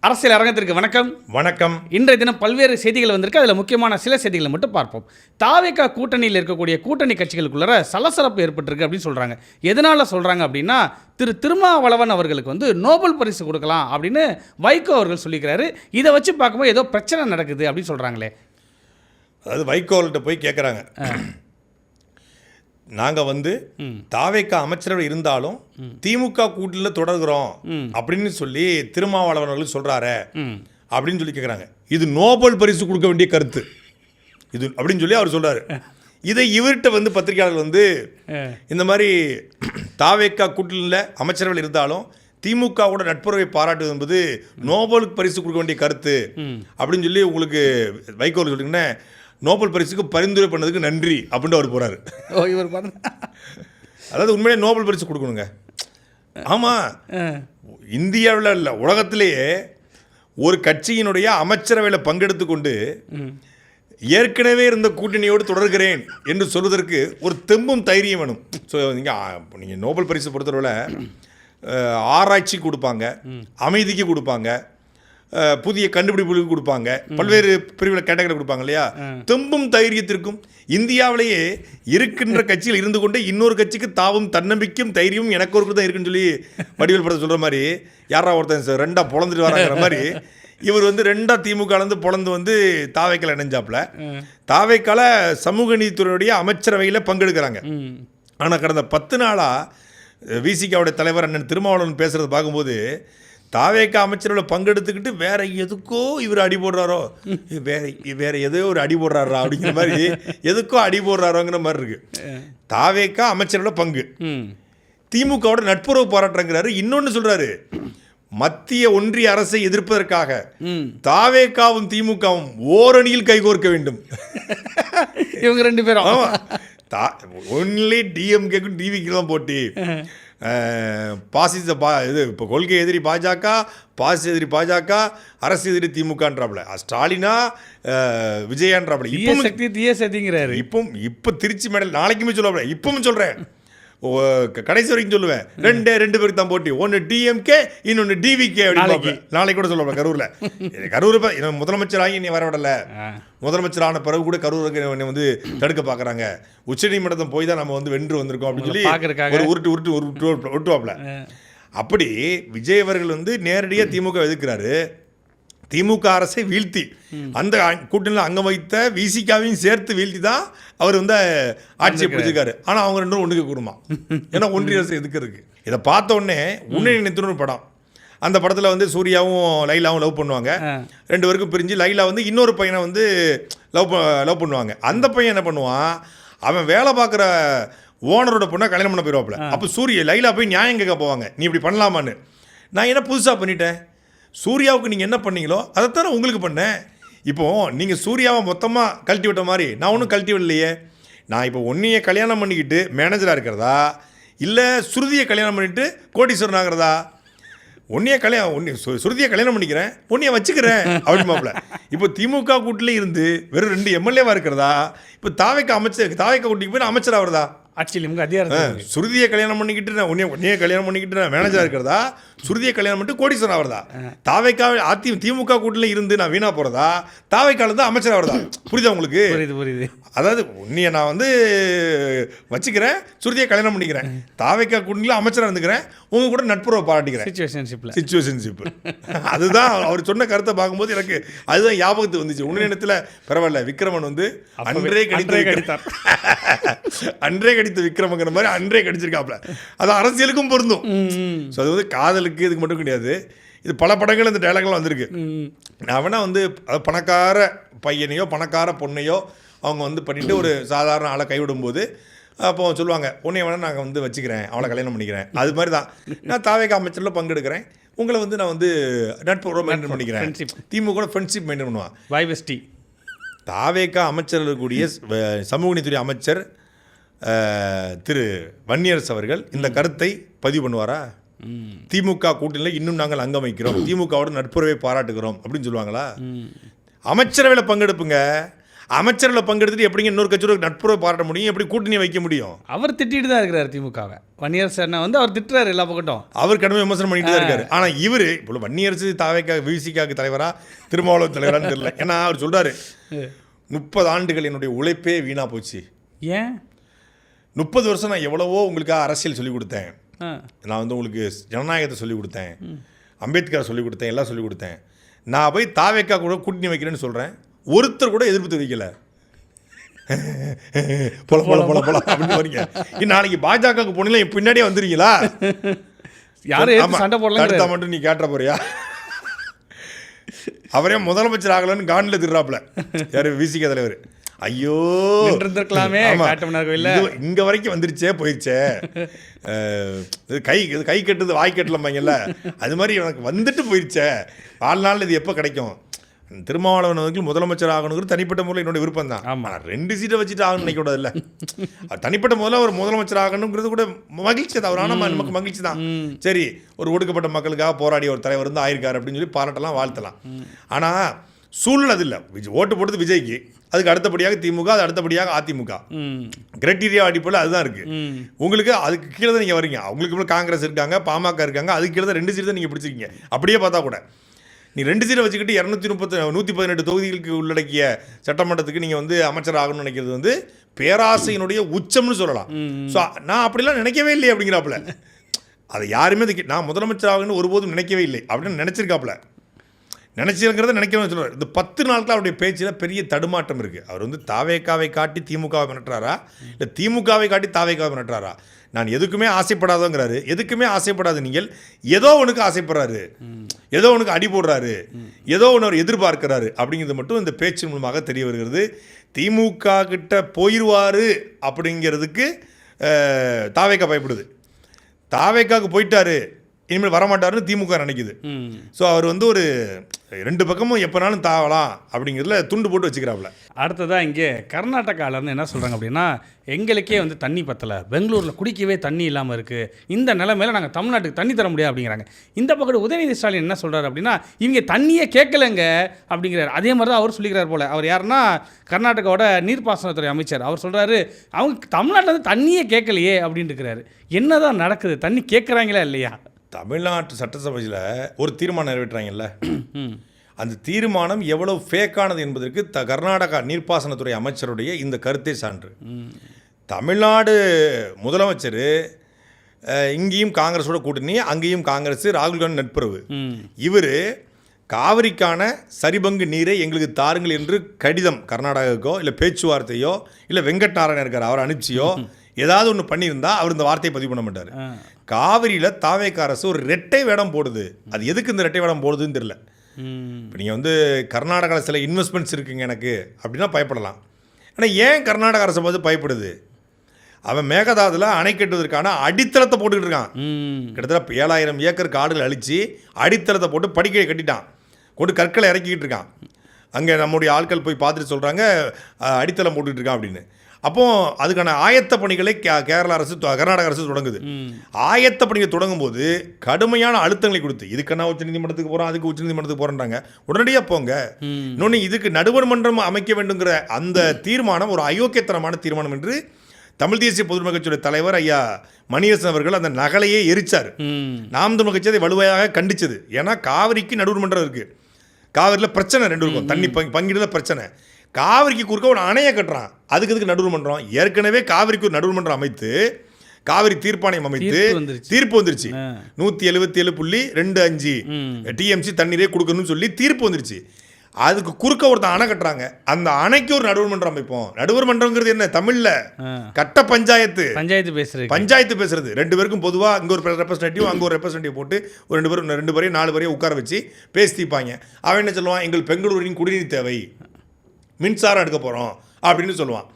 அரசியல் அரங்கத்திற்கு வணக்கம். வணக்கம். இன்றைய தினம் பல்வேறு செய்திகள் வந்திருக்கு. அதில் முக்கியமான சில செய்திகளை மட்டும் பார்ப்போம். தாவேகா கூட்டணியில் இருக்கக்கூடிய கூட்டணி கட்சிகளுக்குள்ள சலசலப்பு ஏற்பட்டிருக்கு அப்படின்னு சொல்கிறாங்க. எதனால் சொல்கிறாங்க அப்படின்னா, திருமாவளவன் அவர்களுக்கு நோபல் பரிசு கொடுக்கலாம் அப்படின்னு வைகோ அவர்கள் சொல்லிக்கிறாரு. இதை வச்சு பார்க்கும்போது ஏதோ பிரச்சனை நடக்குது அப்படின்னு சொல்கிறாங்களே. அதாவது வைகோல்கிட்ட போய் கேட்குறாங்க, நாங்கள் தாவேகா அமைச்சரவை இருந்தாலும் திமுக கூட்டணியில் தொடர்கிறோம் அப்படின்னு சொல்லி திருமாவளவன் அவர்கள் சொல்கிறாரு அப்படின்னு சொல்லி கேட்குறாங்க. இது நோபல் பரிசு கொடுக்க வேண்டிய கருத்து இது அப்படின்னு சொல்லி அவர் சொல்கிறாரு. இதை இவர்கிட்ட பத்திரிகையாளர்கள் இந்த மாதிரி தாவேகா கூட்டணியில் அமைச்சரவையில் இருந்தாலும் திமுகவோட நட்புறவை பாராட்டுவது என்பது நோபல் பரிசு கொடுக்க வேண்டிய கருத்து அப்படின்னு சொல்லி உங்களுக்கு வைகோ சொல்லிங்கன்னா, நோபல் பரிசுக்கு பரிந்துரை பண்ணதுக்கு நன்றி அப்படின்ட்டு அவர் போகிறாரு. அதாவது உண்மையிலே நோபல் பரிசு கொடுக்கணுங்க. ஆமாம், இந்தியாவில் இல்லை உலகத்திலேயே ஒரு கட்சியினுடைய அமைச்சரவையில் பங்கெடுத்து கொண்டு ஏற்கனவே இருந்த கூட்டணியோடு தொடர்கிறேன் என்று சொல்வதற்கு ஒரு தெம்பும் தைரியம் வேணும். ஸோ நீங்கள் நோபல் பரிசு பொறுத்தவரை ஆராய்ச்சி கொடுப்பாங்க, அமைதிக்கு கொடுப்பாங்க, புதிய கண்டுபிடிப்புகளுக்கு கொடுப்பாங்க, பல்வேறு பிரிவில் கேட்டகரி கொடுப்பாங்க இல்லையா. தெம்பும் தைரியத்திற்கும் இந்தியாவிலேயே இருக்கின்ற கட்சியில் இருந்து கொண்டு இன்னொரு கட்சிக்கு தாவும் தன்னம்பிக்கையும் தைரியமும் எனக்கு ஒரு தான் இருக்குன்னு சொல்லி வடிவேல் படத்தை சொல்கிற மாதிரி, யாரா ஒருத்தன் ரெண்டா பொழந்துட்டு வராங்கிற மாதிரி இவர் ரெண்டா திமுகலேருந்து பொழந்து தாவேக்கால இணைஞ்சாப்புல. தாவேக்கால சமூக நீதித்துறையுடைய அமைச்சரவையில் பங்கெடுக்கிறாங்க. ஆனால் கடந்த 10 நாளாக விசிகாவுடைய தலைவர் அண்ணன் திருமாவளவன் பேசுகிறத பார்க்கும்போது தாவேக்கா அமைச்சரவையில் பங்கெடுத்துக்கிட்டு வேற எதுக்கோ இவர் அடி போடுறாரோ, வேற ஏதோ ஒரு அடி போடுறாரா அப்படிங்கிற மாதிரி, எதுக்கோ அடி போடுறாரோங்கிற மாதிரி இருக்கு. தாவேக்கா அமைச்சரவையில் பங்கு, திமுகவோட நட்புறவு பாராட்டுறாங்கிறாரு. இன்னொன்று சொல்றாரு, மத்திய ஒன்றிய அரசை எதிர்ப்பதற்காக தாவேக்காவும் திமுகவும் ஓரணியில் கைகோர்க்க வேண்டும். இவங்க 2 பேரும் ஒன்லி டிஎம்கேக்கும் டிவிக்கு தான் போட்டி. பாசிச இது இப்போ கொள்கை எதிரி பாஜக, பாசிச எதிரி பாஜக, அரசு எதிரி திமுகன்றாப்புல. ஸ்டாலினா விஜயான்றாப்புல. இப்போ சக்தி தீய சக்திங்கிறாரு. இப்போ திருச்சி மேடல் நாளைக்குமே சொல்லுவாப்புல. இப்பவும் சொல்கிறேன், கடைசி வரைக்கும் சொல்லுவேன், ரெண்டு பேருக்கு தான் போட்டி. ஒன்று டிஎம்கே, இன்னொன்று டிவிகே அப்படின்னு நாளைக்கு கூட சொல்லுவாங்க. கரூர் முதலமைச்சர் ஆகி நீ வரவிடலை, முதலமைச்சரான பிறகு கூட கரூருக்கு தடுக்க பார்க்குறாங்க. உச்சநீதிமன்றத்தை போய் தான் நம்ம வென்று வந்திருக்கோம் அப்படின்னு சொல்லி ஒரு உருட்டுவாப்ல. அப்படி விஜய் அவர்கள் நேரடியாக திமுக எதிர்க்கிறாரு. திமுக அரசை வீழ்த்தி அந்த கூட்டணியில் அங்கம் வைத்த விசிகாவையும் சேர்த்து வீழ்த்தி தான் அவர் ஆட்சியை பிடிச்சிருக்காரு. ஆனால் அவங்க 2 ஒன்றுக்கு கூடுமா, ஏன்னா ஒன்றிய அரசு எதுக்கு. இதை பார்த்த உடனே உன்னை நினைத்துன்னு ஒரு படம், அந்த படத்தில் சூர்யாவும் லைலாவும் லவ் பண்ணுவாங்க. 2 பேருக்கும் பிரிஞ்சு லைலா இன்னொரு பையனை லவ் பண்ணுவாங்க. அந்த பையன் என்ன பண்ணுவான், அவன் வேலை பார்க்குற ஓனரோட பொண்ணை கல்யாணம் பண்ண போயிடுவாப்புல. அப்போ லைலா போய் நியாயம் கேட்க போவாங்க, நீ இப்படி பண்ணலாமான்னு. நான் என்ன புதுசாக பண்ணிட்டேன், சூர்யாவுக்கு நீங்கள் என்ன பண்ணீங்களோ அதைத்தானே உங்களுக்கு பண்ணேன். இப்போது நீங்கள் சூர்யாவை மொத்தமாக கழட்டி விட்ட மாதிரி நான் ஒன்றும் கழட்டி விடலையே. நான் இப்போ ஒன்றையை கல்யாணம் பண்ணிக்கிட்டு மேனேஜராக இருக்கிறதா, இல்லை ஸ்ருதியை கல்யாணம் பண்ணிவிட்டு கோடீஸ்வரன் ஆகிறதா? ஸ்ருதியை கல்யாணம் பண்ணிக்கிறேன், ஒன்றையை வச்சுக்கிறேன் அப்படிமாப்பில். இப்போ திமுக கூட்டில் இருந்து வெறும் 2 எம்எல்ஏவாக இருக்கிறதா, இப்போ தாவேக்கா கூட்டிக்கு போய் அமைச்சராக வருதா? ஆட்சியில் அதிகாரம் சுருதியை கல்யாணம் பண்ணிக்கிட்டு உன்னையே கல்யாணம் பண்ணிக்கிட்டு நான் மேனேஜராக இருக்கிறதா, சுருதியை கல்யாணம் பண்ணிட்டு கோடீஸ்வரன் ஆகிறதா? தாவேக்கா திமுக கூட்டில் இருந்து நான் வீணாக போகிறதா, தாவேக்கால தான் அமைச்சராக வருதா? புரியுதா உங்களுக்கு? புரியுது. அதாவது உன்னையை நான் வச்சுக்கிறேன், சுருதியை கல்யாணம் பண்ணிக்கிறேன், தாவேக்கா கூட்டணியில் அமைச்சராக இருந்துக்கிறேன், உங்க கூட நட்புறவை பாராட்டிக்கிறேன். சிச்சுவேஷன்ஷிப். அதுதான் அவர் சொன்ன கருத்தை பார்க்கும்போது எனக்கு அதுதான் ஞாபகத்துக்கு வந்துச்சு. உன்ன நேரத்தில் பரவாயில்ல, விக்ரமன் அன்றே கடித்தார், அன்றே கடித்த விக்ரமங்கிற மாதிரி அன்றே கடிச்சிருக்காப்ல. அது அரசியலுக்கும் பொருந்தும். ஸோ அது காதலுக்கு இதுக்கு மட்டும் கிடையாது. இது பல படங்கள் இந்த டைலாக்லாம் வந்திருக்கு. நான் வேணா பணக்கார பையனையோ பணக்கார பொண்ணையோ அவங்க பண்ணிட்டு ஒரு சாதாரண ஆளை கைவிடும்போது அப்போ சொல்லுவாங்க, உன்னைய வேணா நாங்கள் வச்சுக்கிறேன், அவளை கல்யாணம் பண்ணிக்கிறேன். அது மாதிரி தான் நான் தாவேக்கா அமைச்சரில் பங்கெடுக்கிறேன், உங்களை நான் நட்பு மெயின்டைன் பண்ணிக்கிறேன். திமுக கூட ஃப்ரெண்ட்ஷிப் மெயின்டைன் பண்ணுவான். வைவஸ்டி தாவேக்கா அமைச்சர் இருக்கக்கூடிய சமூக நீதித்துறை அமைச்சர் திரு வன்னியரசு அவர்கள் இந்த கருத்தை பதிவு பண்ணுவாரா? திமுக கூட்டணியில் இன்னும் நாங்கள் அங்கம் வைக்கிறோம், திமுகவோட நட்புறவை பாராட்டுகிறோம் அப்படின்னு சொல்லுவாங்களா? அமைச்சரவையில் பங்கெடுப்புங்க. அமைச்சர்களை பங்கெடுத்துட்டு எப்படிங்க இன்னொரு கட்சியோட நட்புறவை பாராட்ட முடியும், எப்படி கூட்டணி வைக்க முடியும்? அவர் திட்டிட்டு தான் இருக்கிறார் திமுகவை. வன்னியரசு அண்ணா வந்து அவர் திட்டுறாரு எல்லா பக்கட்டும். அவர் கடுமை விமர்சனம் பண்ணிட்டு தான் இருக்காரு. ஆனால் இவர் இப்போ வன்னியரசு தாவேக்கா விசிகாக்கு தலைவரா திருமாவளவன் தலைவரான்னு தெரியல. ஏன்னா அவர் சொல்றாரு 30 ஆண்டுகள் என்னுடைய உழைப்பே வீணா போச்சு. ஏன் 30 வருஷம் நான் எவ்வளவோ உங்களுக்காக அரசியல் சொல்லிக் கொடுத்தேன், நான் வந்து உங்களுக்கு ஜனநாயகத்தை சொல்லிக் கொடுத்தேன், அம்பேத்கரை சொல்லிக் கொடுத்தேன், எல்லாம் சொல்லிக் கொடுத்தேன். நான் போய் தாவேக்கா கூட கூட்டணி வைக்கிறேன்னு சொல்கிறேன், ஒருத்தர் கூட எதிர்ப்பு தெரிவிக்கல. போல போல போல போல அப்படின்னு வரீங்க. நாளைக்கு பாஜகவுக்கு போனீங்களா பின்னாடியே வந்துருக்கீங்களா? யாரும் சண்டை போடலாம் மட்டும் நீ கேட்ட போறியா? அவரே முதலமைச்சர் ஆகலன்னு காண்டில் திருறாப்புல யாரு விசிக தலைவர். ஐயோ இருந்திருக்கலாமே, இங்க வரைக்கும் வந்துருச்சே போயிடுச்சே, கை கட்டுது வாய் கட்டலம்பாங்கல்ல, அது மாதிரி எனக்கு வந்துட்டு போயிடுச்சே, வாழ்நாள் இது எப்போ கிடைக்கும்? திருமாவளவன் வந்து முதலமைச்சர் ஆகணுங்கிறது தனிப்பட்ட முறையில் என்னோட விருப்பம் தான். ஆமாம், 2 சீட்டை வச்சுட்டு ஆகணும்னு நினைக்கூடாது இல்லை. தனிப்பட்ட முதல்ல ஒரு முதலமைச்சர் ஆகணுங்கிறது கூட மகிழ்ச்சி தான். அவர் ஆனால் நமக்கு மகிழ்ச்சி தான். சரி, ஒரு ஒடுக்கப்பட்ட மக்களுக்காக போராடிய ஒரு தலைவர் வந்து ஆயிருக்காரு அப்படின்னு சொல்லி பாராட்டலாம், வாழ்த்தலாம். ஆனால் சூழ்நிலை அது இல்லை. ஓட்டு போட்டது விஜய்க்கு, அதுக்கு அடுத்தபடியாக திமுக, அது அடுத்தபடியாக அதிமுக. கிரைட்டீரியா அடிப்படையில் அதுதான் இருக்குது. உங்களுக்கு அதுக்கு கீழே தான் நீங்கள் வரீங்க. அவங்களுக்கு காங்கிரஸ் இருக்காங்க, பாமக இருக்காங்க, அதுக்கு கீழே தான் 2 சீட்டு தான் நீங்கள் பிடிச்சிருக்கீங்க. அப்படியே பார்த்தா கூட நீ 2 சீட்டை வச்சுக்கிட்டு 118 தொகுதிகளுக்கு உள்ளடக்கிய சட்டமன்றத்துக்கு நீங்கள் வந்து அமைச்சர் ஆகணும்னு நினைக்கிறது வந்து பேராசையினுடைய உச்சம்னு சொல்லலாம். ஸோ நான் அப்படிலாம் நினைக்கவே இல்லை அப்படிங்கிறாப்புல. அதை யாருமே நான் முதலமைச்சர் ஆகணும்னு ஒருபோதும் நினைக்கவே இல்லை அப்படின்னு நினச்சிருக்காப்புல. நினச்சிருக்கிறத நினைக்கணும்னு சொல்லுவார். இந்த 10 நாட்கள் அவருடைய பேச்சில் பெரிய தடுமாற்றம் இருக்குது. அவர் வந்து தாவேக்காவை காட்டி திமுகவை மிரட்டுறாரா, இல்லை திமுகவை காட்டி தாவேக்காவை மிரட்டுறாரா? நான் எதுக்குமே ஆசைப்படாதோங்கிறாரு. எதுக்குமே ஆசைப்படாது நீங்கள், ஏதோ ஒன்றுக்கு ஆசைப்படுறாரு, ஏதோ ஒன்றுக்கு அடி போடுறாரு, ஏதோ ஒன்று அவர் எதிர்பார்க்கிறாரு அப்படிங்கிறது மட்டும் இந்த பேச்சு மூலமாக தெரிய வருகிறது. திமுக கிட்ட போயிடுவார் அப்படிங்கிறதுக்கு தாவேக்கா பயப்படுது. தாவேக்காவுக்கு போயிட்டாரு, இனிமேல் வரமாட்டாருன்னு திமுக நினைக்குது. ஸோ அவர் வந்து ஒரு 2 பக்கமும் எப்போனாலும் தாவலாம் அப்படிங்கிறதுல துண்டு போட்டு வச்சுக்கிறாப்புல. அடுத்ததாக இங்கே கர்நாடகாவிலேருந்து என்ன சொல்கிறாங்க அப்படின்னா, எங்களுக்கே வந்து தண்ணி பத்தலை, பெங்களூரில் குடிக்கவே தண்ணி இல்லாமல் இருக்குது, இந்த நிலைமையில நாங்கள் தமிழ்நாட்டுக்கு தண்ணி தர முடியாது அப்படிங்கிறாங்க. இந்த பக்கம் உதயநிதி ஸ்டாலின் என்ன சொல்கிறார் அப்படின்னா, இவங்க தண்ணியே கேட்கலைங்க அப்படிங்கிறார். அதே மாதிரி தான் அவர் சொல்லிக்கிறார் போல். அவர் யாருன்னா கர்நாடகாவோட நீர்ப்பாசனத்துறை அமைச்சர். அவர் சொல்கிறாரு, அவங்க தமிழ்நாட்டில் வந்து தண்ணியே கேட்கலையே அப்படின்னு இருக்கிறாரு. என்ன தான் நடக்குது, தண்ணி கேட்குறாங்களா இல்லையா? தமிழ்நாட்டு சட்டசபையில் ஒரு தீர்மானம் நிறைவேற்றாங்கல்ல, அந்த தீர்மானம் எவ்வளவு ஃபேக்கானது என்பதற்கு கர்நாடகா நீர்ப்பாசனத்துறை அமைச்சருடைய இந்த கருத்தை சான்று. தமிழ்நாடு முதலமைச்சர் இங்கேயும் காங்கிரஸோட கூட்டணி, அங்கேயும் காங்கிரஸ், ராகுல் காந்தி நட்புறவு. இவர் காவிரிக்கான சரிபங்கு நீரை எங்களுக்கு தாருங்கள் என்று கடிதம் கர்நாடகாவுக்கோ இல்லை பேச்சுவார்த்தையோ இல்லை வெங்கட் நாராயணன் இருக்கார் அவர் அனுப்பிச்சியோ ஏதாவது ஒன்று பண்ணியிருந்தா அவர் இந்த வார்த்தையை பதிவு பண்ண மாட்டார். காவிரியில் தாவேக்கா அரசு ஒரு ரெட்டை வேடம் போடுது. அது எதுக்கு இந்த ரெட்டை வேடம் போடுதுன்னு தெரியல. இப்போ நீங்கள் வந்து கர்நாடகாவில் சில இன்வெஸ்ட்மெண்ட்ஸ் இருக்குங்க எனக்கு அப்படின்னா பயப்படலாம். ஆனால் ஏன் கர்நாடக அரசை பார்த்து பயப்படுது? அவன் மேகதாதுல அணை கட்டுவதற்கான அடித்தளத்தை போட்டுக்கிட்டு இருக்கான். கிட்டத்தட்ட 7000 ஏக்கர் காடுகள் அழித்து அடித்தளத்தை போட்டு படிக்கையை கட்டிட்டான், கொண்டு கற்களை இறக்கிக்கிட்டு இருக்கான். அங்கே நம்முடைய ஆட்கள் போய் பார்த்துட்டு சொல்கிறாங்க அடித்தளம் போட்டுக்கிட்டு இருக்கான் அப்படின்னு. அப்போது அதுக்கான ஆயத்த பணிகளை கேரள அரசு, கர்நாடக அரசு தொடங்குது. ஆயத்த பணிகள் தொடங்கும் போது கடுமையான அழுத்தங்களை கொடுத்து, இதுக்கான உச்சநீதிமன்றத்துக்கு போகிறோம், அதுக்கு உச்சநீதிமன்றத்துக்கு போகிறேன்றாங்க. உடனடியாக போங்க. இன்னொன்று, இதுக்கு நடுவர் மன்றம் அமைக்க வேண்டுங்கிற அந்த தீர்மானம் ஒரு அயோக்கியத்தனமான தீர்மானம் என்று தமிழ் தேசிய பொதுமக்கள் கட்சியுடைய தலைவர் ஐயா மணியரசன் அவர்கள் அந்த நகலையே எரிச்சார். நாம் தமிழ் கட்சி அதை வலுவையாக கண்டிச்சது. ஏன்னா காவிரிக்கு நடுவர் மன்றம் இருக்குது, காவிரியில் பிரச்சனை 2 இருக்கும், தண்ணி பங்கிடுத பிரச்சனை. காவிரிக்கு குறுக்க ஒரு அணையை கட்டுறான், அதுக்கு நடுவர் மன்றம். ஏற்கனவே காவிரிக்கு ஒரு நடுவர் மன்றம் அமைத்து காவிரி தீர்ப்பாணையம் அமைத்து தீர்ப்பு வந்துருச்சு. 177.25 டிஎம்சி தண்ணீரே கொடுக்கணும்னு சொல்லி தீர்ப்பு வந்துருச்சு. அதுக்கு குறுக்க ஒருத்தன் அணை கட்டுறாங்க, அந்த அணைக்கு ஒரு நடுவர் மன்றம் அமைப்போம். நடுவர் மன்றம்ங்கிறது என்ன, தமிழ்ல கட்ட பஞ்சாயத்து பேசுறது. 2 பேருக்கும் பொதுவாக இங்கே ஒரு ரெப்ரஸன்டேட்டிவ் அங்கே ஒரு ரெப்ரஸன்டேட்டிவ் போட்டு ஒரு 2 பேரையும் 4 பேரையும் உட்கார வச்சு பேசி தீர்ப்பாங்க. அவன் என்ன சொல்லுவான், எங்கள் பெங்களூரின் குடிநீர் தேவை, மின்சாரம் எடுக்க போகிறோம் அப்படின்னு சொல்லுவான்.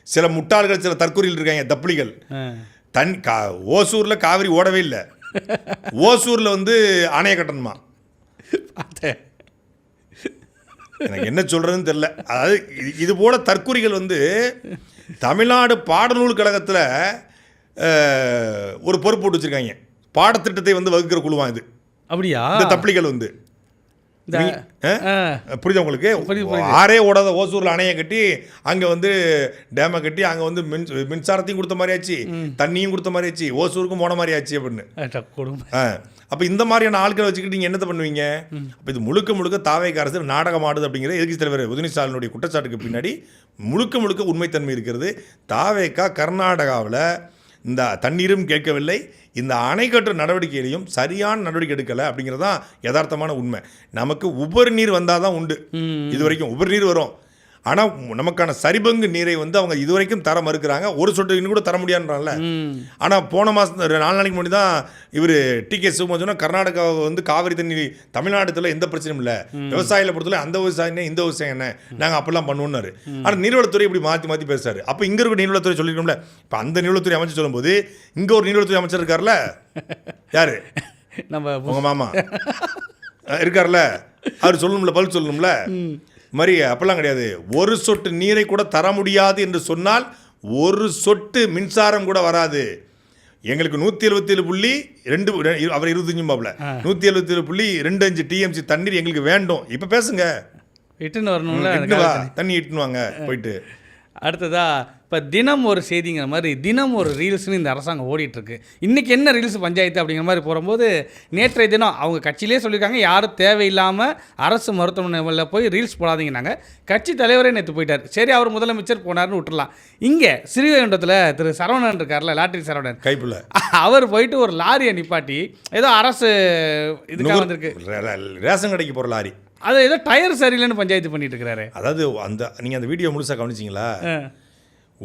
சில முட்டாள்கள், சில தற்கொலைகள் இருக்காங்க, தப்புளிகள். ஓசூரில் காவிரி ஓடவே இல்லை, ஓசூரில் வந்து அணையை கட்டணுமா. எனக்கு என்ன சொல்கிறதுன்னு தெரியல. அதாவது இது போல தற்கொலைகள் வந்து தமிழ்நாடு பாடநூல் கழகத்தில் ஒரு பொறுப்பு போட்டு வச்சுருக்காங்க. பாடத்திட்டத்தை வந்து வகுக்கிற குழுவான் இது. அப்படியா? இந்த தப்புளிகள் வந்து புரியுதா உங்களுக்கு? ஆறே ஓடாத ஓசூரில் அணையை கட்டி அங்கே வந்து டேமை கட்டி அங்கே வந்து மின்சாரத்தையும் கொடுத்த மாதிரி ஆச்சு, தண்ணியும் கொடுத்த மாதிரி ஆச்சு, ஓசூருக்கும் போன மாதிரி ஆச்சு அப்படின்னு. அப்போ இந்த மாதிரியான ஆட்களை வச்சுக்கிட்டு நீங்கள் என்னத்தை பண்ணுவீங்க? அப்போ இது முழுக்க முழுக்க தாவேக அரசு நாடகம் ஆடுது அப்படிங்கிற எதிர்க்கட்சி தலைவர் உதயநிதி ஸ்டாலினுடைய குற்றச்சாட்டுக்கு பின்னாடி முழுக்க முழுக்க உண்மைத்தன்மை இருக்கிறது. தாவேக கர்நாடகாவில் இந்த தண்ணீரும் கேட்கவில்லை, இந்த அணை கட்டுற நடவடிக்கையிலையும் சரியான நடவடிக்கை எடுக்கலை அப்படிங்கிறது தான் யதார்த்தமான உண்மை. நமக்கு உபரி நீர் வந்தால் தான் உண்டு. இது வரைக்கும் உபரி நீர் வரும், ஆனால் நமக்கான சரிபங்கு நீரை வந்து அவங்க இதுவரைக்கும் தர மறுக்கிறாங்க. ஒரு சொட்டு இன்னும் கூட தர முடியாதுன்றான்ல. ஆனால் போன மாதம் 4 நாளைக்கு முன்னாடி தான் இவர் டி.கே. சிவகுமார் சொன்னால் கர்நாடகா வந்து காவிரி தண்ணி தமிழ்நாட்டுல எந்த பிரச்சனையும் இல்லை, விவசாயிகளை பொறுத்தவரை அந்த விவசாயம் என்ன இந்த விவசாயம் என்ன நாங்கள் அப்பெல்லாம் பண்ணுவோம்னாரு. ஆனால் நீர்வளத்துறை இப்படி மாற்றி மாற்றி பேசுறாரு. அப்போ இங்கே இருக்க நீர்வளத்துறை சொல்லிக்கணும்ல. இப்போ அந்த நீர்வளத்துறை அமைச்சர் சொல்லும்போது இங்கே ஒரு நீர்வளத்துறை அமைச்சர் இருக்கார்ல, யாரு? நம்ம உங்கள் மாமா இருக்கார்ல, அவர் சொல்லணும்ல, பதில் சொல்லணும்ல. மாதிரி அப்பெல்லாம் கிடையாது. ஒரு சொட்டு நீரை கூட தர முடியாது என்று சொன்னால் ஒரு சொட்டு மின்சாரம் கூட வராது. எங்களுக்கு 177.2 அவர் 25 பாப்பில் 177.25 டிஎம்சி தண்ணீர் எங்களுக்கு வேண்டும். இப்போ பேசுங்க, இட்டுன்னு வரணும்ல, தண்ணி இட்டுன்னு வாங்க போயிட்டு. அடுத்ததா இப்போ தினம் ஒரு செய்திங்கிற மாதிரி தினம் ஒரு ரீல்ஸ்னு இந்த அரசாங்கம் ஓடிட்டுருக்கு. இன்றைக்கி என்ன ரீல்ஸ் பஞ்சாயத்து அப்படிங்கிற மாதிரி போகும்போது நேற்றைய தினம் அவங்க கட்சியிலே சொல்லியிருக்காங்க, யாரும் தேவையில்லாமல் அரசு மருத்துவமனையில் போய் ரீல்ஸ் போடாதீங்கன்னாங்க. கட்சி தலைவரே நேற்று போயிட்டார். சரி, அவர் முதலமைச்சர் போனார்னு விட்டுடலாம். இங்கே ஸ்ரீவைகுண்டத்தில் திரு சரவணன் இருக்கார்ல, லாட்டரி சரவணன் கைப்புள்ள, அவர் போயிட்டு ஒரு லாரியை நிப்பாட்டி ஏதோ அரசு இதுக்காக வந்திருக்கு, ரேஷன் கடைக்கு போகிற லாரி, அது ஏதோ டயர் சரியில்லைன்னு பஞ்சாயத்து பண்ணிட்டு இருக்கிறாரு. அதாவது நீங்கள் அந்த வீடியோ முழுசாக கவனிச்சிங்களா?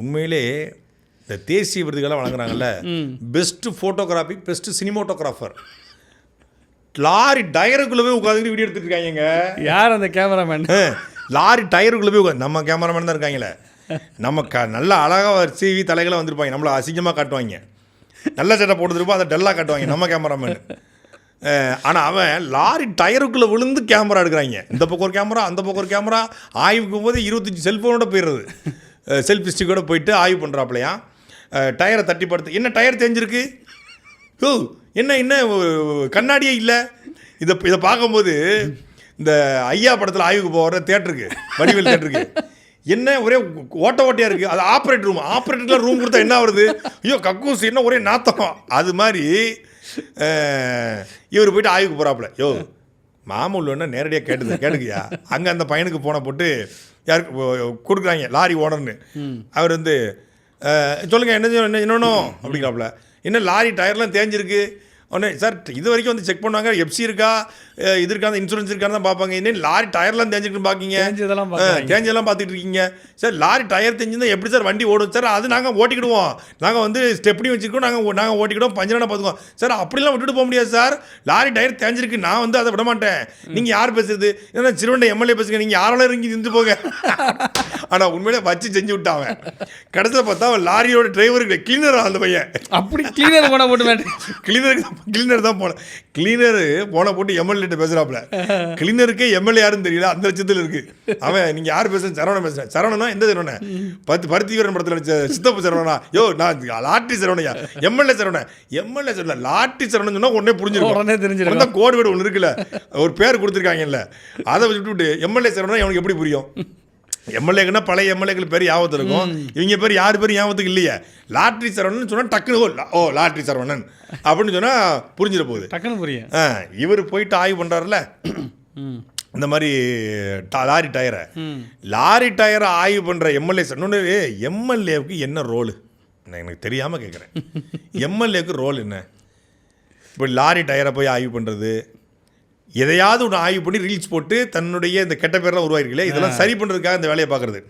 உண்மையிலே இந்த தேசிய விருதுகளை வழங்குறாங்கல்ல, best photography, best cinematographer, lorry டயருக்குள்ளவே உட்காந்துட்டு வீடியோ எடுத்துட்டு இருக்காங்க. யார் அந்த கேமராமேன்? லாரி டயருக்குள்ளவே உட்காந்து நம்ம கேமராமேன் தான் இருக்காங்களே. நம்ம நல்ல அழகாக சிவி தலைகளை வந்திருப்பாங்க, நம்மளை அசிங்கமாக காட்டுவாங்க. நல்ல சட்டை போட்டுருப்போம், அதை டல்லாக காட்டுவாங்க நம்ம கேமராமேன். ஆனால் அவன் லாரி டயருக்குள்ளே விழுந்து கேமரா எடுக்கிறாங்க. இந்த பக்கம் ஒரு கேமரா, அந்த பக்கம் ஒரு கேமரா. ஆய்வுக்கு போது 25 செல்ஃபோனோட போயிடுறது, செல்ஃபி ஸ்டிக்கோட போயிட்டு ஆய்வு பண்ணுறாப்லையா. டயரை தட்டி படுத்து, என்ன டயர் தெரிஞ்சிருக்கு, ஓ என்ன என்ன கண்ணாடியே இல்லை. இதை பார்க்கும்போது இந்த ஐயா படத்தில் ஆய்வுக்கு போகிற தேட்டருக்கு, வடிவேல் தேட்டருக்கு, என்ன ஒரே ஓட்டையாக இருக்குது. அது ஆப்ரேட்டரில் ரூம் கொடுத்தா என்ன வருது, ஐயோ கக்கூஸ் என்ன ஒரே நாத்தம். அது மாதிரி இவர் போயிட்டு ஆய்வுக்கு போகிறாப்புல. யோ மாமூல் வேணா நேரடியாக கேட்டுக்கியா. அங்கே அந்த பையனுக்கு போன போட்டு யாருக்கு கொடுக்குறாங்க லாரி ஓனர்னு. அவர் வந்து சொல்லுங்கள் என்ன என்னணும் அப்படிங்கிறாப்புல. என்ன லாரி டயர்லாம் தேஞ்சிருக்கு. உடனே சார் இது வரைக்கும் வந்து செக் பண்ணுவாங்க, எஃப்சி இருக்கா, இது இருக்கா, இன்சூரன்ஸ் இருக்கான்னு தான் பார்ப்பாங்க. இன்னும் லாரி டயர்லாம் தேஞ்சிருக்குன்னு பார்க்கிங்க, தேஞ்செல்லாம் பார்த்துட்டு இருக்கீங்க. சார் லாரி டயர் தெரிஞ்சுருந்தா எப்படி சார் வண்டி ஓடும் சார்? அது நாங்கள் ஓட்டிக்கிடுவோம், நாங்கள் வந்து ஸ்டெப்னி வச்சுருக்கோம், நாங்கள் ஓட்டிக்கிடுவோம், பஞ்சரான பார்த்துக்குவோம் சார். அப்படிலாம் விட்டுட்டு போக முடியாது சார், லாரி டயர் தேஞ்சிருக்கு, நான் வந்து அதை விட மாட்டேன். நீங்கள் யார் பேசுறது? ஏன்னா சிறுவண்டை எம்எல்ஏ பேசுங்க, நீங்கள் யாராலும் இறங்கி நின்று போங்க. ஆனால் உண்மையிலே வச்சு செஞ்சு விட்டாங்க. கடைசியில் பார்த்தா அவன் லாரியோட டிரைவருக்கு கிளீனர், அந்த பையன் அப்படி கிளீனர் போன போட்டு கிளீனர் தான் போனேன். கிளீனர் போன போட்டு எம்எல்ஏ பேசுகிறாப்புல. கிளீனருக்கே எம்எல்ஏ யாருன்னு தெரியல, அந்த லட்சத்தில் இருக்குது அவன். நீங்கள் யார் பேசுகிறேன்? சரவணன் பேசுகிறேன். சரவணனா எந்த சரவணன்? பருத்தி வீரன் படத்தில் வச்ச சித்தப்பு சரவணனா? யோ நான் லாட்டி சரவணையா, எம்எல்ஏ சரவணன். எம்எல்ஏ சரவணன் லாட்டி சரவணன் சொன்னால் உடனே புரிஞ்சிருக்கும், உடனே தெரிஞ்சிருக்கும். கோடு வீடு ஒன்று இருக்குல்ல, ஒரு பேர் கொடுத்துருக்காங்கல்ல, அதை விட்டு எம்எல்ஏ சரவணன் அவனுக்கு எப்படி புரியும்? எம்எல்ஏக்குன்னா பழைய எம்எல்ஏக்கள் பேர் ஞாபகத்தில் இருக்கும், இவங்க பேர் யார் பேர் ஞாபகத்துக்கு இல்லையே. லாட்ரி சரவணன் சொன்னால் டக்குனு ஓ லாட்ரி சரவணன் அப்படின்னு சொன்னால் புரிஞ்சிட போகுது, டக்குன்னு புரியும். இவர் போயிட்டு ஆய்வு பண்ணுறாருல இந்த மாதிரி லாரி டயரை ஆய்வு பண்ணுற எம்எல்ஏ. இன்னொன்று, எம்எல்ஏவுக்கு என்ன ரோலு நான் எனக்கு தெரியாமல் கேட்குறேன். எம்எல்ஏவுக்கு ரோல் என்ன? இப்போ லாரி டயரை போய் ஆய்வு பண்ணுறது, எதையாவது ஒன்று ஆய்வு பண்ணி ரீல்ஸ் போட்டு தன்னுடைய இந்த கெட்ட பேரெலாம் உருவாயிருக்கல, இதெல்லாம் சரி பண்ணுறதுக்காக இந்த வேலையை பார்க்குறது.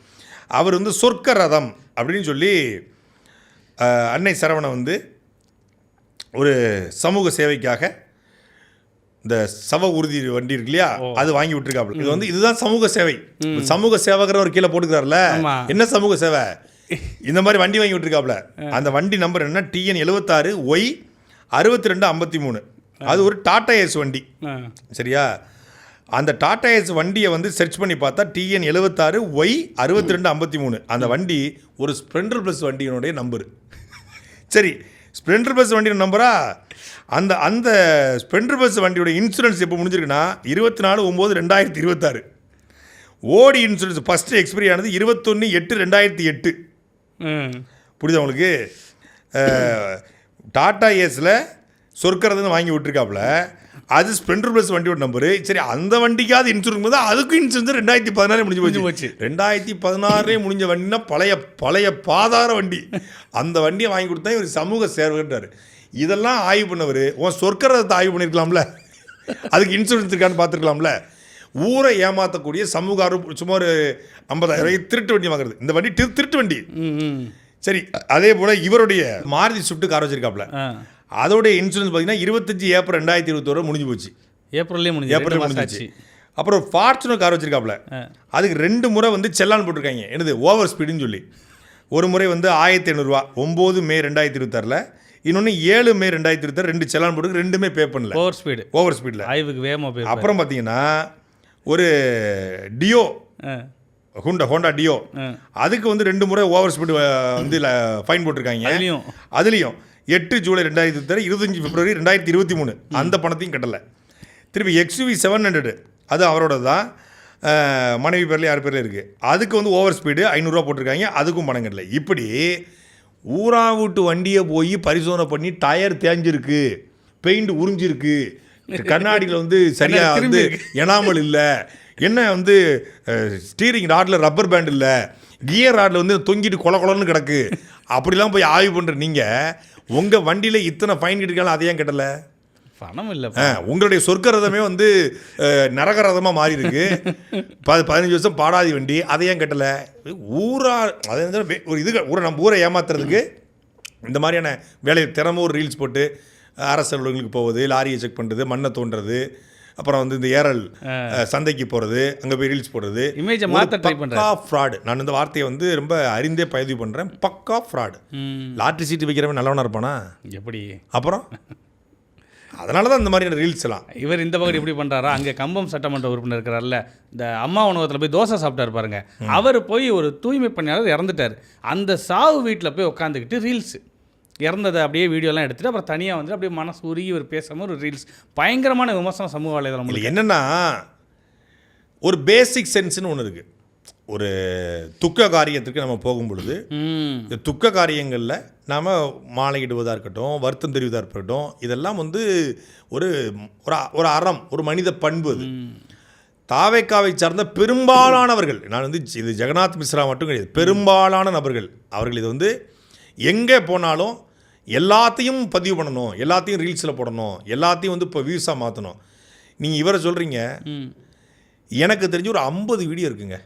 அவர் வந்து சொர்க்க ரதம் அப்படின்னு சொல்லி அன்னை சரவணன் வந்து ஒரு சமூக சேவைக்காக இந்த சவ உறுதி வண்டி இருக்கு இல்லையா, அது வாங்கி விட்டுருக்காப்புல. இது வந்து இதுதான் சமூக சேவை. சமூக சேவகர் ஒரு கீழே போட்டுக்கிறாருல, என்ன சமூக சேவை, இந்த மாதிரி வண்டி வாங்கி விட்டுருக்காப்புல. அந்த வண்டி நம்பர் என்ன, TN 76 Y 6253. அது ஒரு டாடா ஏஸ் வண்டி, சரியா? அந்த டாடா ஏஸ் வண்டியை வந்து சர்ச் பண்ணி பார்த்தா TN 76 Y 6253 அந்த வண்டி ஒரு ஸ்ப்ளெண்டர் ப்ளஸ் வண்டியினுடைய நம்பரு. சரி, ஸ்ப்ளெண்டர் ப்ளஸ் வண்டியோட நம்பரா? அந்த அந்த ஸ்பெண்டர் பஸ் வண்டியோட இன்சூரன்ஸ் எப்போ முடிஞ்சிருக்குன்னா 24/9/2026. ஓடி இன்சூரன்ஸ் ஃபஸ்ட்டு எக்ஸ்பைரி ஆனது 21/8/2008. புரியுதா உங்களுக்கு? டாடா ஏஸில் சொர்க்கறதுன்னு வாங்கி விட்டுருக்காப்புல, அது ஸ்பெண்டர் ப்ளஸ் வண்டியோட நம்பரு. சரி, அந்த வண்டிக்காவது இன்சூரன்ஸ் போது அதுக்கும் இன்சூரன்ஸ் 2016 முடிஞ்சு போச்சு. 2016 முடிஞ்ச வண்டினா பழைய பாதார வண்டி. அந்த வண்டியை வாங்கி கொடுத்தா இவர் சமூக சேவகர்ன்றார். இதெல்லாம் ஆய்வு பண்ணவர். உன் சொர்க்கரத்தை ஆய்வு பண்ணியிருக்கலாம்ல, அதுக்கு இன்சூரன்ஸ் இருக்கான்னு பார்த்துருக்கலாம்ல. ஊரை ஏமாற்றக்கூடிய சமூக சும்மா ஒரு 50,000 திருட்டு வண்டி வாங்குறது. இந்த வண்டி திருட்டு வண்டி. சரி, அதே போல் இவருடைய மாருதி ஸ்விஃப்ட் கார் வச்சிருக்காப்புல, அதோடைய இன்சூரன்ஸ் பார்த்தீங்கன்னா 25 ஏப்ரல் 2021 முடிஞ்சு போச்சு. ஏப்ரல் முடிஞ்சிச்சு. அப்புறம் ஃபார்ச்சுனர் கார் வச்சிருக்காப்புல, அதுக்கு 2 முறை வந்து செல்லான் போட்டிருக்காங்க. என்னது? ஓவர் ஸ்பீடுன்னு சொல்லி. ஒரு முறை வந்து 1500 ரூபா 9 மே 2026, இன்னொன்று 7 மே 2026 2 செல்லான் போட்டு, ரெண்டுமே பே பண்ணல. ஓவர் ஸ்பீடில் ஆய்வுக்கு வேகமாக. அப்புறம் பார்த்தீங்கன்னா ஒரு டியோ, ஹோண்டா டியோ, அதுக்கு வந்து 2 முறை ஓவர் ஸ்பீடு வந்து ஃபைன் போட்டிருக்காங்க. அதுலேயும் 8 ஜூலை 2026, 25 பிப்ரவரி 2023 அந்த பணத்தையும் கட்டலை. திருப்பி XUV 700, அது அவரோட தான், மனைவி பேரில் 6 பேரில் இருக்குது. அதுக்கு வந்து ஓவர் ஸ்பீடு 500 ரூபா போட்டிருக்காங்க, அதுக்கும் பணம் கட்டலை. இப்படி ஊரா விட்டு வண்டியை போய் பரிசோதனை பண்ணி டயர் தேஞ்சிருக்கு, பெயிண்ட் உறிஞ்சிருக்கு, கண்ணாடியில் வந்து சரியாக வந்து எனாமல் இல்லை, என்ன வந்து ஸ்டீரிங் ராடில் ரப்பர் பேண்ட் இல்லை, கியர் ராடில் வந்து தொங்கிட்டு கொலன்னு கிடக்கு, அப்படிலாம் போய் ஆய்வு பண்ணுற நீங்கள் உங்கள் வண்டியில் இத்தனை ஃபைன் கட்டிருக்காலும் அதையும் கட்டலை. பணம் இல்லை. உங்களுடைய சொர்க்கரதமே வந்து நரகரதமாக மாறி இருக்கு. 15 வருஷம் பாடாதி வண்டி, அதையும் கட்டலை. ஊரா அது ஒரு இது நம்ம ஊரை ஏமாத்துறதுக்கு இந்த மாதிரியான வேலையை திறமை ஒரு ரீல்ஸ் போட்டு அரசு அலுவலகங்களுக்கு போவது, லாரியை செக் பண்ணுறது, மண்ணை தோன்றது, அப்புறம் வந்து இந்த ஏரல் சந்தைக்கு போகிறது, அங்கே போய் ரீல்ஸ் போடுறது, இமேஜை மாற்ற ட்ரை பண்ணுறது. பக்கா ஃப்ராடு. நான் இந்த வார்த்தையை வந்து ரொம்ப அறிந்தே பதிவு பண்ணுறேன். பக்கா ஃப்ராடு. லாட்ரி சீட்டு வைக்கிறவன் நல்லவனா இருப்பானா? எப்படி? அப்புறம் அதனால தான் இந்த மாதிரியான ரீல்ஸ் எல்லாம். இவர் இந்த பக்கம் எப்படி பண்ணுறாரா, அங்கே கம்பம் சட்டமன்ற உறுப்பினர் இருக்கிறார்ல, இந்த அம்மா உணவகத்தில் போய் தோசை சாப்பிட்டாரு பாருங்க, அவர் போய் ஒரு தூய்மை பணியாளர் இறந்துட்டார். அந்த சாவு வீட்டில் போய் உட்காந்துக்கிட்டு ரீல்ஸு, இறந்ததை அப்படியே வீடியோலாம் எடுத்துகிட்டு அப்புறம் தனியாக வந்து அப்படியே மனசு உருகி ஒரு பேசாமல் ஒரு ரீல்ஸ். பயங்கரமான விமர்சனம் சமூக வலைதளம். என்னென்னா, ஒரு பேசிக் சென்ஸ்னு ஒன்று இருக்குது. ஒரு துக்க காரியத்துக்கு நம்ம போகும் பொழுது, இந்த துக்க காரியங்களில் நாம் மாலையிடுவதாக இருக்கட்டும், வருத்தம் தெரிவதாக இருக்கட்டும், இதெல்லாம் வந்து ஒரு ஒரு அறம், ஒரு மனித பண்பு. அது தாவேக்காவை சார்ந்த பெரும்பாலானவர்கள், நான் வந்து இது ஜெகநாத் மிஸ்ரா மட்டும் கிடையாது, பெரும்பாலான நபர்கள் அவர்கள் இது வந்து எங்கே போனாலும் எல்லாத்தையும் பதிவு பண்ணணும், எல்லாத்தையும் ரீல்ஸில் போடணும், எல்லாத்தையும் வந்து இப்போ வியூஸாக மாற்றணும். நீங்கள் இவரை சொல்கிறீங்க, எனக்கு தெரிஞ்சு ஒரு 50 வீடியோ இருக்குங்க.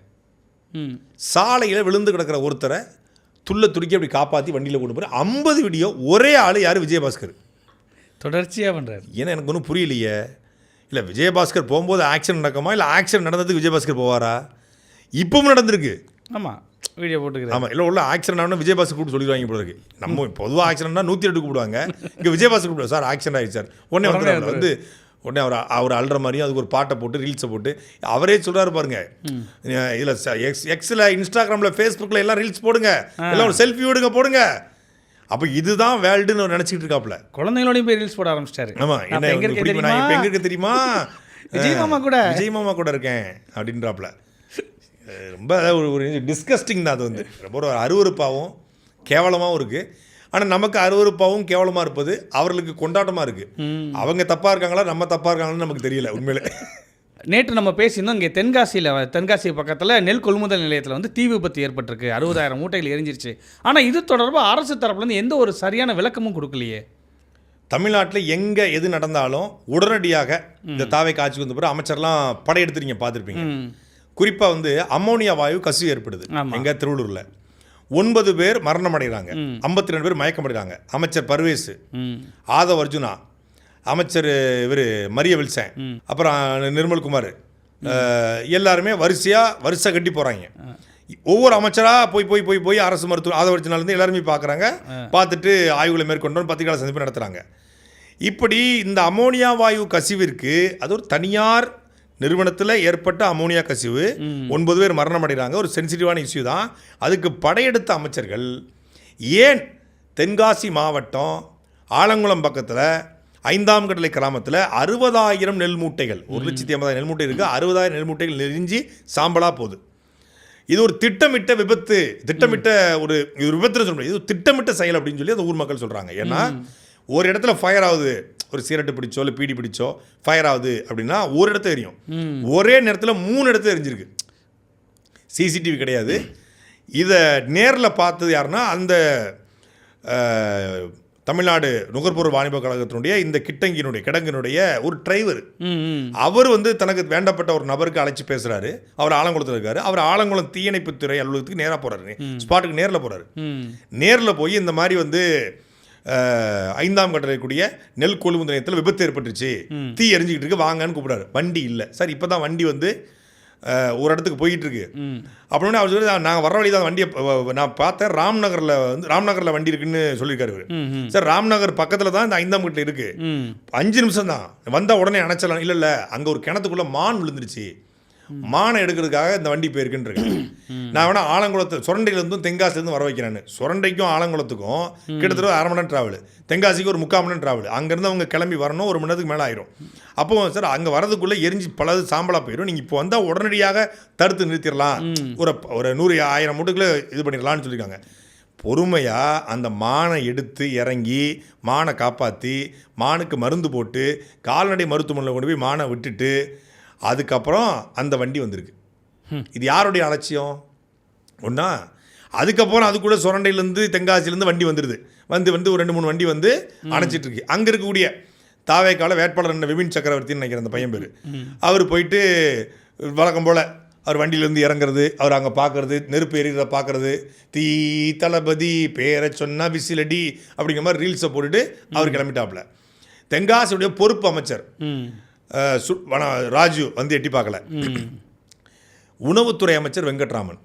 சாலையில் விழுந்து கிடக்கிற ஒருத்தரை துருக்கி அப்படி காப்பாற்றி வண்டியில் கொண்டு போகிற 50 வீடியோ. ஒரே ஆள் யார்? விஜயபாஸ்கர். தொடர்ச்சியாக பண்ணுறாரு. ஏன்னா எனக்கு ஒன்றும் புரியலையே. இல்லை, விஜயபாஸ்கர் போகும்போது ஆக்சிடென்ட் நடக்குமா, இல்லை ஆக்சிடென்ட் நடந்ததுக்கு விஜயபாஸ்கர் போவாரா? இப்பவும் நடந்திருக்கு. ஆமாம், வீடியோ போட்டுக்கிறேன். ஆமாம், இல்லை உள்ள ஆக்சிடென்ட் ஆனால் விஜயபாஸ்கர் கூப்பிட்டு சொல்லிடுவாங்க போல இருக்கு. நம்ம பொதுவாக ஆக்சிடென்ட்னா 108 கூப்பிடுவாங்க, இங்கே விஜயபாஸ்கர் கூப்பிடுவாங்க. சார் ஆக்சிடென்ட் ஆகிடுச்சு சார். உடனே அவர் அழுற மாதிரியும் அதுக்கு ஒரு பாட்டை போட்டு ரீல்ஸை போட்டு அவரே சொல்கிறாரு பாருங்க. இதில் எக்ஸில், இன்ஸ்டாகிராமில், ஃபேஸ்புக்கில் எல்லாம் ரீல்ஸ் போடுங்க, எல்லாம் ஒரு செல்ஃபி விடுங்க, போடுங்க. அப்போ இதுதான் வேர்ல்டுன்னு நினச்சிக்கிட்டு இருக்காப்புல. குழந்தைங்களோடையும் போய் ரீல்ஸ் போட ஆரம்பிச்சிட்டாரு. ஆமாம், என்ன இப்போ எங்கே தெரியுமா, விஜய் மாமா கூட இருக்கேன் அப்படின்றாப்புல. ரொம்ப ஒரு டிஸ்கஸ்டிங் தான் அது. வந்து ரொம்ப ஒரு அருவருப்பாகவும் கேவலமாகவும் இருக்குது. ஆனால் நமக்கு அருவருப்பாகவும் கேவலமாக இருப்பது அவர்களுக்கு கொண்டாட்டமாக இருக்குது. அவங்க தப்பாக இருக்காங்களா, நம்ம தப்பாக இருக்காங்களான்னு நமக்கு தெரியல உண்மையிலே. நேற்று நம்ம பேசியிருந்தோம், இங்கே தென்காசி பக்கத்தில் நெல் கொள்முதல் நிலையத்தில் வந்து தீ விபத்து ஏற்பட்டிருக்கு, 60,000 மூட்டைகள் எரிஞ்சிருச்சு. ஆனால் இது தொடர்பாக அரசு தரப்புலேருந்து எந்த ஒரு சரியான விளக்கமும் கொடுக்கலையே. தமிழ்நாட்டில் எங்கே எது நடந்தாலும் உடனடியாக இந்த தாவை காட்சிக்கு வந்த பிறகு அமைச்சர்லாம் படையெடுத்து நீங்கள் பார்த்துருப்பீங்க. குறிப்பாக வந்து அம்மோனியா வாயு கசிவு ஏற்படுது எங்கள் திருவள்ளூரில். 9 பேர் மரணம் அடைகிறாங்க, 52 பேர் மயக்கம் அடைகிறாங்க. அமைச்சர் பர்வேஸ், ஆதவ் அர்ஜுனா, அமைச்சர் இவர் மரிய வில்சன், அப்புறம் நிர்மல்குமார், எல்லாருமே வரிசை கட்டி போகிறாங்க. ஒவ்வொரு அமைச்சராக போய் அரசு மருத்துவ ஆதவ அர்ஜுனாலேருந்து எல்லாருமே பார்க்குறாங்க. பார்த்துட்டு ஆய்வுகளை மேற்கொண்டோன்னு பத்திரிகையாளர் சந்திப்பு நடத்துகிறாங்க. இப்படி இந்த அமோனியா வாயு கசிவிற்கு அது ஒரு தனியார் நிறுவனத்தில் ஏற்பட்ட அமோனியா கசிவு, 9 பேர் மரணம் அடைகிறாங்க. ஒரு சென்சிட்டிவான இஷ்யூ தான். அதுக்கு படையெடுத்த அமைச்சர்கள் ஏன் தென்காசி மாவட்டம் ஆலங்குளம் பக்கத்தில் ஐந்தாம் கட்டளை கிராமத்தில் 60,000 நெல் மூட்டைகள், 1,80,000 நெல் மூட்டை இருக்குது, 60,000 நெல் மூட்டைகள் நெறிஞ்சி சாம்பலாக போகுது. இது ஒரு திட்டமிட்ட விபத்து, திட்டமிட்ட ஒரு விபத்துன்னு சொல்ல முடியாது, இது திட்டமிட்ட செயல் அப்படின்னு சொல்லி அந்த ஊர் மக்கள் சொல்கிறாங்க. ஏன்னா ஒரு இடத்துல ஃபயர் ஆகுது, ஒரு சிகரெட்டு பிடிச்சோ இல்லை பீடி பிடிச்சோ ஃபயர் ஆகுது அப்படின்னா ஒரு இடத்துல எரியும், ஒரே நேரத்தில் 3 இடத்துல எரிஞ்சிருக்கு. சிசிடிவி கிடையாது. இதை நேரில் பார்த்தது யாருன்னா அந்த தமிழ்நாடு நுகர்பொருள் வாணிப கழகத்தினுடைய இந்த கிடங்கினுடைய ஒரு டிரைவர். அவர் வந்து தனக்கு வேண்டப்பட்ட ஒரு நபருக்கு அழைச்சி பேசுகிறாரு. அவர் ஆலங்குளத்தில் இருக்காரு. அவர் ஆலங்குளம் தீயணைப்புத்துறை அலுவலகத்துக்கு நேராக போகிறாரு, ஸ்பாட்டுக்கு நேரில் போகிறாரு. நேரில் போய் இந்த மாதிரி வந்து 5ஆம் கட்டளைக்குரிய நெல் கொள்முதல் நிலையத்தில் விபத்து ஏற்பட்டுருச்சு, தீ எரிஞ்சிக்கிட்டு இருக்கு, வாங்கன்னு கூப்பிடாரு. வண்டி இல்லை சார், இப்போ தான் வண்டி வந்து ஒரு இடத்துக்கு போயிட்டு இருக்கு அப்படின்னு அவர் சொல்லி, நாங்கள் வர வழி தான் வண்டியை நான் பார்த்தேன், ராம்நகரில் வண்டி இருக்குன்னு சொல்லியிருக்காரு. சார் ராம்நகர் பக்கத்தில் தான் இந்த 5ஆம் கட்டளை இருக்கு, 5 நிமிஷம் தான், வந்தால் உடனே அணைச்சலாம். இல்லை அங்கே ஒரு கிணத்துக்குள்ளே மான் விழுந்துருச்சு, மானை எடுக்கிறதுக்காக இந்த வண்டி போயிருக்குன்னு. நான் வேணா ஆலங்குளத்து சுரண்டையிலேருந்தும் தென்காசிலேருந்து வர வைக்கிறேன்னு. சுரண்டைக்கும் ஆலங்குளத்துக்கும் கிட்டத்தட்ட 1/2 மணி நேரம் ட்ராவல், தென்காசிக்கு ஒரு 3/4 மணி நேரம் ட்ராவல். அங்கேருந்து அவங்க கிளம்பி வரணும், 1 மணி நேரத்துக்கு மேலே ஆயிரும். அப்போ சார் அங்கே வரதுக்குள்ளே எரிஞ்சு பலது சாம்பலாக போயிடும், நீங்கள் இப்போ வந்தால் உடனடியாக தடுத்து நிறுத்திடலாம், ஒரு 100,000 மூட்டைக்குள்ளே இது பண்ணிடலான்னு சொல்லியிருக்காங்க. பொறுமையாக அந்த மானை எடுத்து இறங்கி மானை காப்பாற்றி மானுக்கு மருந்து போட்டு கால்நடை மருத்துவமனையில் கொண்டு போய் மானை விட்டுட்டு அதுக்கப்புறம் அந்த வண்டி வந்திருக்கு. இது யாருடைய அலட்சியம் ஒன்றா? அதுக்கப்புறம் அதுக்குள்ளே சுரண்டையிலேருந்து தென்காசிலேருந்து வண்டி வந்துடுது, வந்து ஒரு 2-3 வண்டி வந்து அணைச்சிட்ருக்கு. அங்கே இருக்கக்கூடிய தாவேக்கால வேட்பாளர் என்ன விபின் சக்கரவர்த்தின்னு நினைக்கிறேன் அந்த பையன் பேர். அவர் போயிட்டு வழக்கம் போல் அவர் வண்டியிலேருந்து இறங்குறது, அவர் அங்கே பார்க்குறது, நெருப்பு எரிகிறத பார்க்குறது, தீ தளபதி பேரை சொன்னால் விசிலடி அப்படிங்கிற மாதிரி ரீல்ஸை போட்டுட்டு அவர் கிளம்பிட்டாப்புல. தென்காசியுடைய பொறுப்பு அமைச்சர் ராஜு வந்து எட்டி பார்க்கல. உணவுத்துறை அமைச்சர் வெங்கட்ராமன்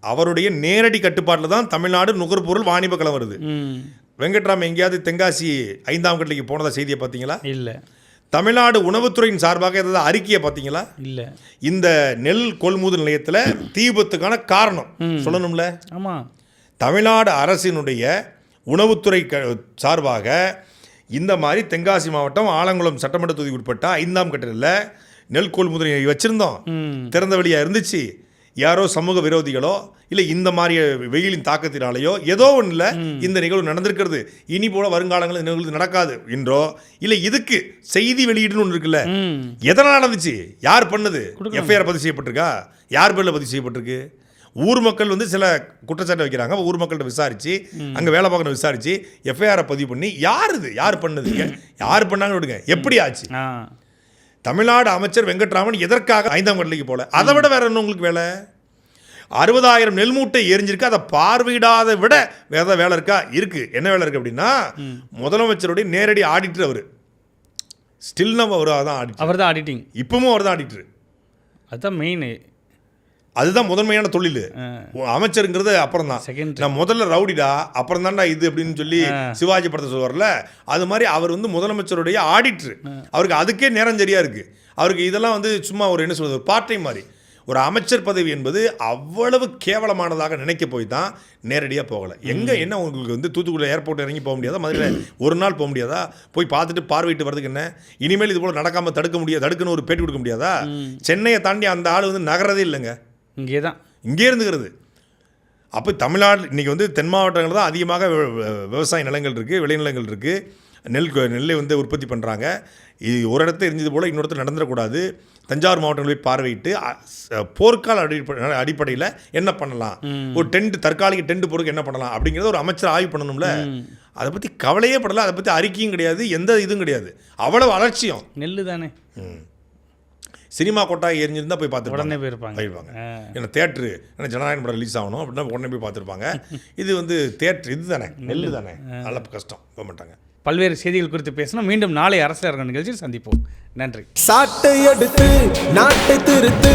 அவருடைய நேரடி கட்டுப்பாட்டில் தான் தமிழ்நாடு நுகர்பொருள் வாணிப கழகம் வருது. வெங்கட்ராமன் எங்கேயாவது தென்காசி 5ஆம் கட்டளைக்கு போனதா செய்தியை பார்த்தீங்களா? இல்லை. தமிழ்நாடு உணவுத்துறையின் சார்பாக ஏதாவது அறிக்கையை பார்த்தீங்களா? இல்லை. இந்த நெல் கொள்முதல் நிலையத்தில் தீ விபத்துக்கான காரணம் சொல்லணும்ல. ஆமாம். தமிழ்நாடு அரசினுடைய உணவுத்துறை சார்பாக இந்த மாதிரி தென்காசி மாவட்டம் ஆலங்குளம் சட்டமன்ற தொகுதிக்கு உட்பட்ட 5ஆம் கட்டளையில் நெல் கொள்முதல் வச்சுருந்தோம், திறந்த வெளியாக இருந்துச்சு. யாரோ சமூக விரோதிகளோ இல்லை இந்த மாதிரி வெயிலின் தாக்கத்தினாலேயோ ஏதோ ஒன்றில் இந்த நிகழ்வு நடந்திருக்கிறது, இனி போல வருங்காலங்களில் நிகழ்வு நடக்காது என்றோ இல்லை இதுக்கு செய்தி வெளியீடுன்னு ஒன்று இருக்குல்ல, எதனால் நடந்துச்சு, யார் பண்ணது, எஃப்ஐஆர் பதிவு செய்யப்பட்டிருக்கா, யார் பேரில் பதிவு செய்யப்பட்டிருக்கு, ஊர் மக்கள் வந்து சில குற்றச்சாட்டை வைக்கிறாங்க, ஊர் மக்கள்கிட்ட விசாரித்து அங்கே வேலை பார்க்கணும் விசாரித்து எஃப்ஐஆரை பதிவு பண்ணி யார் பண்ணது, யார் பண்ணாங்கன்னு விடுங்க, எப்படி ஆச்சு. தமிழ்நாடு அமைச்சர் வெங்கட்ராமன் எதற்காக 5ஆம் கட்டளைக்கு போல, அதை விட வேற என்ன உங்களுக்கு வேலை? 60,000 நெல் மூட்டை எரிஞ்சிருக்கு, அதை பார்வையிடாத விட வேற வேலை இருக்கா? இருக்கு. என்ன வேலை இருக்கு அப்படின்னா, முதலமைச்சருடைய நேரடி ஆடிட்டர் அவர். ஸ்டில் நம்ம அவர் தான் ஆடிட்டிங், இப்பவும் அவர் தான் ஆடிட்டர். அதுதான் மெயின், அதுதான் முதன்மையான தொழில். அமைச்சருங்கிறது அப்புறம் தான். நான் முதல்ல ரவுடிடா அப்புறம் தான்டா இது அப்படின்னு சொல்லி சிவாஜி படத்தை சொல்லுவார்ல, அது மாதிரி அவர் வந்து முதலமைச்சருடைய ஆடிட்டர். அவருக்கு அதுக்கே நேரம் சரியா இருக்கு. அவருக்கு இதெல்லாம் வந்து சும்மா ஒரு என்ன சொல்றது, ஒரு பார்ட் டைம் மாதிரி. ஒரு அமைச்சர் பதவி என்பது அவ்வளவு கேவலமானதாக நினைக்க போய் தான் நேரடியாக போகலை. என்ன உங்களுக்கு வந்து தூத்துக்குடி ஏர்போர்ட் இறங்கி போக முடியாதா, மதுரையில் ஒரு நாள் போக முடியாதா, போய் பார்த்துட்டு பார்வையிட்டு வரதுக்கு என்ன, இனிமேல் இது போல் நடக்காமல் தடுக்கணும் ஒரு பேட்டி கொடுக்க முடியாதா? சென்னையை தாண்டி அந்த ஆள் வந்து நகரதே இல்லைங்க, இங்கே இருந்துக்கிறது. அப்போ தமிழ்நாடு இன்றைக்கி வந்து தென் மாவட்டங்கள் தான் அதிகமாக விவசாய நிலங்கள் இருக்குது, விளைநிலங்கள் இருக்குது, நெல்லை வந்து உற்பத்தி பண்ணுறாங்க. இது ஒரு இடத்துல எரிஞ்சது போல் இன்னொரு இடத்துல நடந்துடக்கூடாது. தஞ்சாவூர் மாவட்டங்கள் போய் பார்வையிட்டு போர்க்கால அடிப்படையில் என்ன பண்ணலாம், ஒரு தற்காலிக டென்ட் போருக்கு என்ன பண்ணலாம் அப்படிங்கிறத ஒரு அமைச்சர் ஆய்வு பண்ணணும்ல. அதை பற்றி கவலையே படலை, அதை பற்றி அறிக்கையும் கிடையாது, எந்த இதுவும் கிடையாது. அவ்வளோ அலட்சியம். நெல்லு தானே. சினிமா கொட்டாய் எரிஞ்சிருந்தா போய் பார்த்துட்டு உடனே போயிருப்பாங்க. ஏன்னா தேட்ரு ஏன்னா ஜனநாயகம் படம் ரிலீஸ் ஆகணும் அப்படின்னா உடனே போய் பார்த்துருப்பாங்க. இது வந்து தேட்ரு இது தானே, நெல்லு தானே, நல்ல கஷ்டம் போக மாட்டாங்க. பல்வேறு செய்திகள் குறித்து பேசணும். மீண்டும் நாளை அரசியல் நிகழ்ச்சியில் சந்திப்போம். நன்றி. சாட்டை எடுத்து நாட்டை திருத்து.